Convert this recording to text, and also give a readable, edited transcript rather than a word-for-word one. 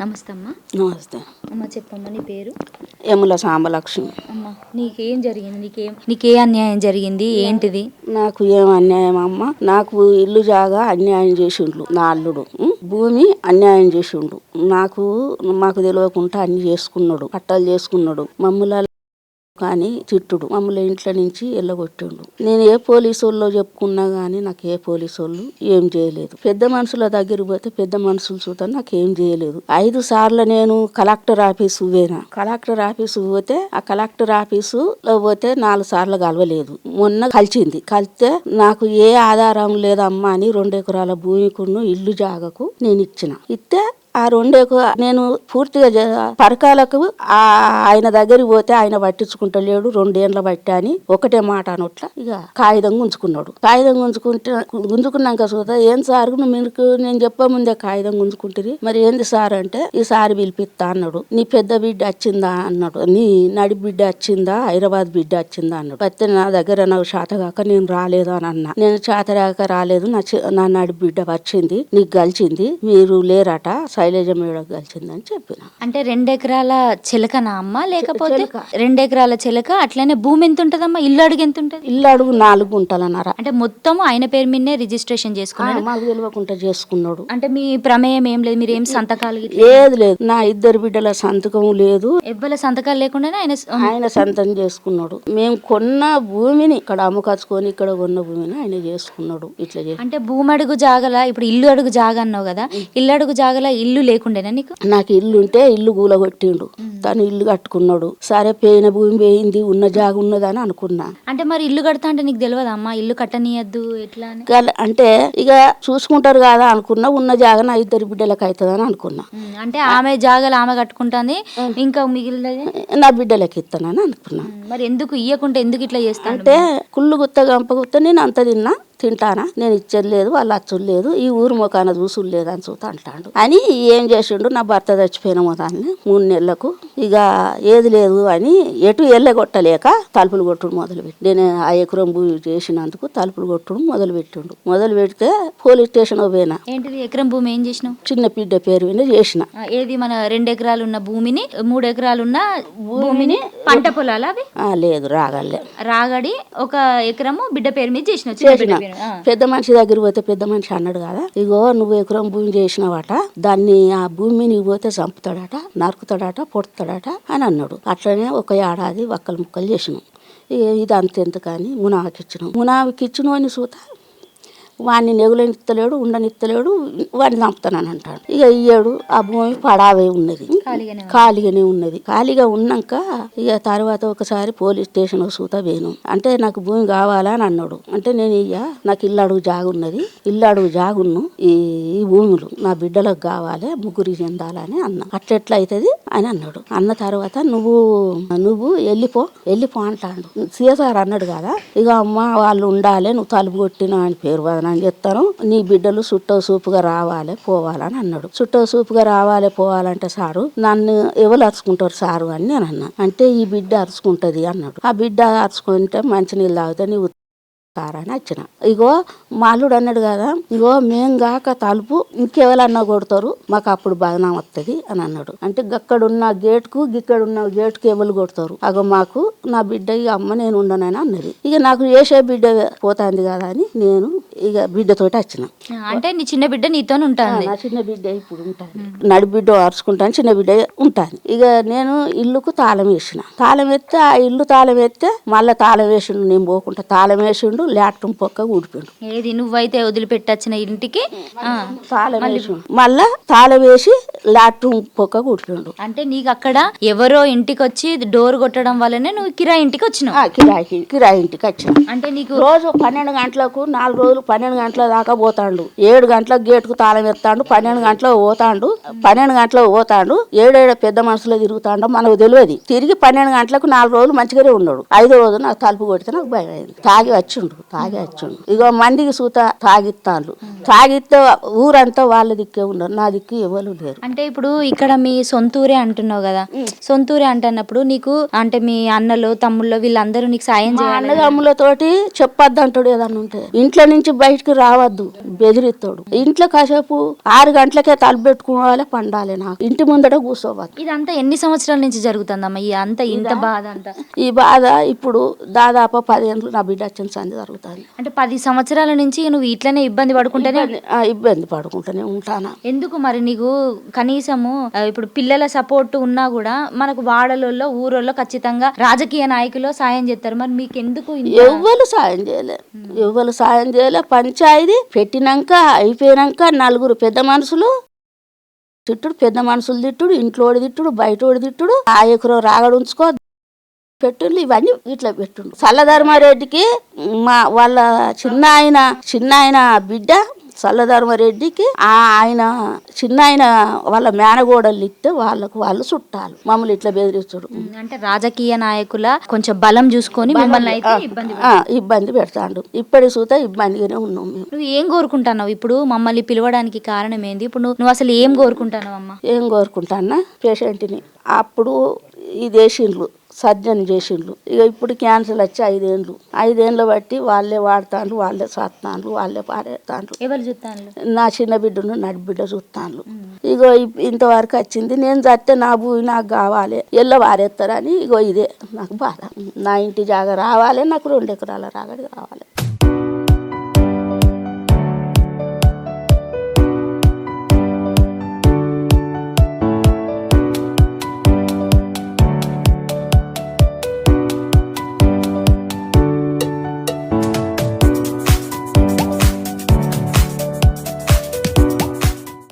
నమస్తే అమ్మ. నమస్తే అమ్మ చెప్పమ్మా, నీ పేరు? యముల సాంబలక్ష్మి. అమ్మ, నీకేం జరిగింది? నీకే అన్యాయం జరిగింది? ఏంటిది? నాకు ఏం అన్యాయం అమ్మ? నాకు ఇల్లు జాగా అన్యాయం చేసిండు నా అల్లుడు. భూమి అన్యాయం చేసిండు. మాకు తెలియకుండా అన్ని చేసుకున్నాడు, పట్టాలు చేసుకున్నాడు. మమ్మల్ని కానీ తిట్టుడు, మమ్మల్ని ఇంట్లో నుంచి ఎల్లగొట్టిండు. నేను ఏ పోలీసు వాళ్ళు చెప్పుకున్నా గానీ నాకు ఏ పోలీసు వాళ్ళు ఏం చేయలేదు. పెద్ద మనుషుల దగ్గర పోతే పెద్ద మనుషులు చూద్దాం నాకు ఏం చేయలేదు. 5 సార్లు నేను కలెక్టర్ ఆఫీసు పోయినా. కలెక్టర్ ఆఫీసు పోతే ఆ కలెక్టర్ ఆఫీసులో పోతే 4 సార్లు కలవలేదు. మొన్న కలిస్తే నాకు ఏ ఆధారం లేదమ్మా అని 2 ఎకరాల భూమికును ఇల్లు జాగకు నేను ఇస్తే ఆ 2 ఎకరాలు నేను పూర్తిగా పరకాలకు ఆయన దగ్గరికి పోతే ఆయన పట్టించుకుంటలేడు. 2 ఏళ్ళ బట్టి అని ఒకటే మాట అనొట్ల ఇక కాగితం గుంజుకున్నాడు. కాగితం గుంజుకున్నాక చూద్దా, ఏం సార్ మీకు నేను చెప్పముందే కాగితం గుంజుకుంటుంది, మరి ఏంది సార్ అంటే ఈసారి పిలిపిస్తా అన్నాడు. నీ పెద్ద బిడ్డ వచ్చిందా అన్నాడు. నీ నడి బిడ్డ వచ్చిందా, హైదరాబాద్ బిడ్డ వచ్చిందా అన్నాడు. అయితే నా దగ్గర నాకు చేతగాక నేను రాలేదు అని అన్నా. నేను చేతగాక రాలేదు, నా నడి బిడ్డ వచ్చింది, నీకు గెలిచింది, మీరు లేరట, శైలజ మేడం కలిసిందని చెప్పిన. అంటే 2 ఎకరాల చిలకనా అమ్మ, లేకపోతే 2 ఎకరాల చిలక? అట్లనే భూమి ఎంత ఉంటదమ్మా? ఇల్లు అడుగు ఎంత ఉంటది? ఇల్లు అడుగు 4 గుంటలన్నర. అంటే మొత్తం ఆయన పేరు మీదనే రిజిస్ట్రేషన్ చేసుకున్నాడు? మాకు తెలియకుండా చేసుకున్నాడు. అంటే మీ ప్రమేయం ఏం లేదు? మీరు ఏం సంతకాలు ఏది లేదు. నా 2 బిడ్డల సంతకం లేదు, ఎవ్వల సంతకాలు లేకుండానే ఆయన సంతకం చేసుకున్నాడు. మేము కొన్న భూమిని ఇక్కడ అమ్ముకచ్చుకొని ఇక్కడ కొన్న భూమిని ఆయన చేసుకున్నాడు. ఇట్లా అంటే భూమి అడుగు జాగల, ఇప్పుడు ఇల్లు అడుగు జాగ అన్నావు కదా, ఇల్లు అడుగు జాగల ఇల్లు లేకుండేనా నీకు? నాకు ఇల్లు ఉంటే ఇల్లు కూలగొట్టిండు, తను ఇల్లు కట్టుకున్నాడు. సరే పోయిన భూమి పోయింది, ఉన్న జాగ ఉన్నదని అనుకున్నా. అంటే మరి ఇల్లు కడతా అంటే నీకు తెలియదా అమ్మా ఇల్లు కట్టనీయద్దు ఎట్లా అంటే ఇక చూసుకుంటారు కదా అనుకున్నా. ఉన్న జాగ నా 2 బిడ్డలకు అవుతుందని అనుకున్నా. అంటే ఆమె జాగలు ఆమె కట్టుకుంటాంది, ఇంకా మిగిలినది నా బిడ్డలకి ఇస్తానని అనుకున్నా. మరి ఎందుకు ఇయ్యకుంటే ఎందుకు ఇట్లా చేస్తా అంటే కుళ్ళు గుత్త గంప గుత్త నేను అంత తింటానా, నేను ఇచ్చలేదు, వాళ్ళు అచ్చులు లేదు, ఈ ఊరు మొకాన చూసులు లేదు అని చూస్తా అంటాడు అని ఏం చేసిండు. నా భర్త చచ్చిపోయిన మొదాన్ని 3 నెలలకు ఇక ఏది లేదు అని ఎటు ఎల్లగొట్టలేక తలుపులు కొట్టుడు మొదలుపెట్టి, నేను ఆ ఎకరం భూమి చేసినందుకు తలుపులు కొట్టుడు మొదలు పెడితే పోలీస్ స్టేషన్ పోయినా. ఏంటిది ఎకరం భూమి ఏం చేసినావు? చిన్న బిడ్డ పేరు మీద చేసిన. ఏది మన 2 ఎకరాలు ఉన్న భూమిని 3 ఎకరాలు ఉన్న భూమిని పంట పొలాలు అవి లేదు రాగడి 1 ఎకరము బిడ్డ పేరు మీద చేసిన. పెద్ద మనిషి దగ్గర పోతే పెద్ద మనిషి అన్నాడు కదా, ఇగో నువ్వు ఎకరం భూమి చేసినవాట, దాన్ని ఆ భూమి నీకు పోతే చంపుతాడట, నరుకుతాడట, పొడతాడట అని అన్నాడు. అట్లనే 1 ఏడాది వక్కలు ముక్కలు చేసినాం. ఇది అంతెంత కానీ మునావికిచ్చినావు అని చూత వాడిని నెగులనిత్తలేడు, ఉండనిత్తలేడు, వాడిని చంపుతానని అంటాడు. ఇక ఇయ్యాడు. ఆ భూమి పడావే ఉన్నది, ఖాళీగానే ఉన్నది. ఖాళీగా ఉన్నాక ఇక తర్వాత ఒకసారి పోలీస్ స్టేషన్ సూత వేను అంటే నాకు భూమి కావాలా అని అన్నాడు. అంటే నేను నాకు ఇల్లు అడుగు జాగున్నది, ఇల్లు అడుగు జాగున్ను ఈ భూములు నా బిడ్డలకు కావాలి, ముగ్గురి చెందాలని అన్నా. అట్లెట్లా అవుతుంది అని అన్నాడు. అన్న తర్వాత నువ్వు వెళ్ళిపో అంటాడు. సీఎస్ఆర్ అన్నాడు కదా, ఇక అమ్మ వాళ్ళు ఉండాలి, నువ్వు తలుపు కొట్టినా అని పేరు వదన అని చెప్తాను, నీ బిడ్డలు చుట్టూ సూపుగా రావాలి పోవాలని అన్నాడు. చుట్టూ సూపుగా రావాలి పోవాలంటే సారు నన్ను ఎవరు అరుచుకుంటారు సారు అని నేను అన్నా. అంటే ఈ బిడ్డ అరుచుకుంటది అన్నాడు. ఆ బిడ్డ అరుచుకుంటే మంచినీళ్ళు తాగితే నీవు అని వచ్చిన. ఇగో మాల్లుడు అన్నాడు కదా, ఇగో మేం గాక తలుపు ఇంకెవరన్నా కొడతారు, మాకు అప్పుడు బదనాం వస్తుంది అని అన్నాడు. అంటే గక్కడున్న గేటుకు గిక్కడున్న గేటుకు ఎవరు కొడతారు, అగో మాకు నా బిడ్డ ఇక అమ్మ నేను ఉండనని అన్నది. ఇక నాకు చేసే బిడ్డ పోతాంది కదా అని నేను ఇక బిడ్డతోటి వచ్చిన. అంటే నీ చిన్న బిడ్డ నీతో ఉంటాను? నా చిన్న బిడ్డ ఇప్పుడు ఉంటాను, నడి బిడ్డ అరుచుకుంటాను, చిన్న బిడ్డ ఉంటాను. ఇక నేను ఇల్లుకు తాళం వేసిన. తాళం వేస్తే ఆ ఇల్లు తాళం వేస్తే మళ్ళీ తాళం వేసిండు, నేను పోకుండా తాళం వేసిండు, లాట్రూమ్ పక్క ఊడిపోయిండు. ఏది నువ్వైతే వదిలిపెట్టొచ్చిన ఇంటికి తాళం వేసి మళ్ళా తాళం వేసి లాట్రూమ్ పక్క ఊడిపోయిండు. అంటే నీకు అక్కడ ఎవరో ఇంటికి వచ్చి డోర్ కొట్టడం వల్లనే నువ్వు కిరాయి ఇంటికి వచ్చినావు? కిరాయి ఇంటికి వచ్చాను. అంటే నీకు రోజు 12 గంటలకు 4 రోజులు 12 గంటల దాకా పోతాడు. 7 గంటలకు గేటుకు తాళం ఎత్తాడు, 12 గంటలకు పోతాడు, 12 గంటలకు పోతాడు, 7 పెద్ద మనుషులు తిరుగుతాడు మనకు తెలియదు. తిరిగి 12 గంటలకు 4 రోజులు మంచిగానే ఉన్నాడు. 5వ రోజు నాకు తలుపు కొడితే నాకు భయం అయింది. తాగి వచ్చిండు. తాగే వచ్చిండు. ఇగో మందికి సూత తాగిస్తాను. తాగిస్తే ఊరంతా వాళ్ళ దిక్కే ఉన్నారు, నా దిక్కు ఎవరు లేరు. అంటే ఇప్పుడు ఇక్కడ మీ సొంతూరే అంటున్నావు కదా, సొంతూరే అంటున్నప్పుడు నీకు అంటే మీ అన్నలు తమ్ముళ్ళు వీళ్ళందరూ నీకు సాయం చేయాలి. అన్నదమ్ములతోటి చెప్పొద్దు అంటాడు, ఏదన్నా ఉంటే ఇంట్లో నుంచి బయటకు రావద్దు బెదిరిస్తాడు. ఇంట్లో కాసేపు 6 గంటలకే తలుపు పెట్టుకోవాలి, పండాలి, నాకు ఇంటి ముందట కూర్చోవాలి. ఇదంతా ఎన్ని సంవత్సరాల నుంచి జరుగుతుందమ్మా ఈ అంత ఇంత బాధ అంతా? ఈ బాధ ఇప్పుడు దాదాపు 10 ఏళ్ళు నా బిడ్డ వచ్చిన సంది జరుగుతుంది. అంటే 10 సంవత్సరాల నుంచి నువ్వు ఇట్లనే ఇబ్బంది పడుకుంటేనే ఇబ్బంది పడుకుంటూనే ఉంటానా. ఎందుకు మరి నీకు కనీసము ఇప్పుడు పిల్లల సపోర్ట్ ఉన్నా కూడా మనకు వాడలలో ఊరోళ్ళు ఖచ్చితంగా రాజకీయ నాయకులు సాయం చేస్తారు, మరి మీకు ఎందుకు ఎవ్వరు సాయం చేయలే, ఎవ్వరు సాయం చేయలే. పంచాయతీ పెట్టినాక అయిపోయినాక 4 పెద్ద మనుషులు తిట్టుడు, పెద్ద మనుషులు తిట్టుడు, ఇంట్లోడి తిట్టుడు, బయటోడి తిట్టుడు, ఆ ఎకరం రాగడు ఉంచుకో పెట్టుండు, ఇవన్నీ ఇట్లా పెట్టుండు. చల్లధర్మారెడ్డికి వాళ్ళ చిన్న ఆయన బిడ్డ చల్లధర్మారెడ్డికి ఆయన చిన్న వాళ్ళ మేనగోడలు ఇస్తే వాళ్ళు చుట్టాలు మమ్మల్ని ఇట్లా బెదిరిస్తుడు. అంటే రాజకీయ నాయకుల కొంచెం బలం చూసుకొని మిమ్మల్ని అయితే ఇబ్బంది పెడతాడు. ఇప్పటి చూత ఇబ్బందిగానే ఉన్నాం మేము. నువ్వు ఏం కోరుకుంటున్నావు ఇప్పుడు? మమ్మల్ని పిలవడానికి కారణం ఏంది? ఇప్పుడు నువ్వు అసలు ఏం కోరుకుంటున్నావు అమ్మా? ఏం కోరుకుంటానా, పేషెంట్ని అప్పుడు ఈ దేశీయులు సర్జన్ చేసిండ్రు. ఇక ఇప్పుడు క్యాన్సర్ వచ్చి 5 ఏళ్ళు, 5 ఏళ్ళు బట్టి వాళ్ళే వాడతాండ్రు, వాళ్ళే చూస్తాండ్రు, వాళ్ళే పారేస్తాండ్రు. ఎవరు చూస్తాను? నా చిన్న బిడ్డను నడి బిడ్డ చూస్తాను. ఇగో ఇంతవరకు వచ్చింది, నేను చస్తే నా భూమి నాకు కావాలి, ఎల్ల వారేస్తారని ఇగో ఇదే నాకు బాధ. నా ఇంటి జాగా రావాలి, నాకు 2 ఎకరాల రాగడి కావాలి.